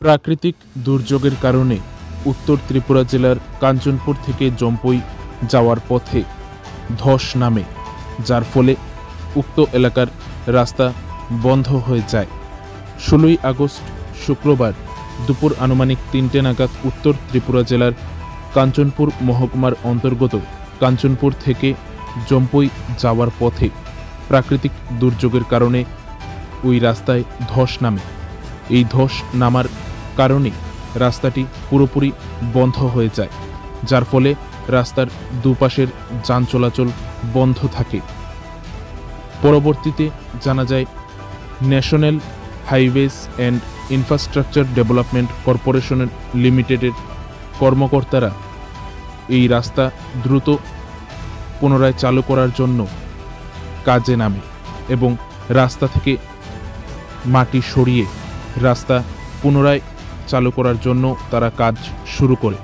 প্রাকৃতিক দুর্যোগের কারণে উত্তর ত্রিপুরা জেলার কাঞ্চনপুর থেকে জম্পুই যাওয়ার পথে ধস নামে, যার ফলে উক্ত এলাকার রাস্তা বন্ধ হয়ে যায়। 16ই আগস্ট শুক্রবার দুপুর আনুমানিক 3টে নাগাদ উত্তর ত্রিপুরা জেলার কাঞ্চনপুর মহকুমার অন্তর্গত কাঞ্চনপুর থেকে জম্পুই যাওয়ার পথে প্রাকৃতিক দুর্যোগের কারণে ওই রাস্তায় ধস নামে। এই ধস নামার কারণে রাস্তাটি পুরোপুরি বন্ধ হয়ে যায়, যার ফলে রাস্তার দুপাশের যান চলাচল বন্ধ থাকে। পরবর্তীতে জানা যায় national highways and infrastructure development corporation লিমিটেডের কর্মকর্তারা এই রাস্তা দ্রুত পুনরায় চালু করার জন্য কাজে নামে এবং রাস্তা থেকে মাটি সরিয়ে রাস্তা পুনরায় চালু করার জন্য তারা কাজ শুরু করে।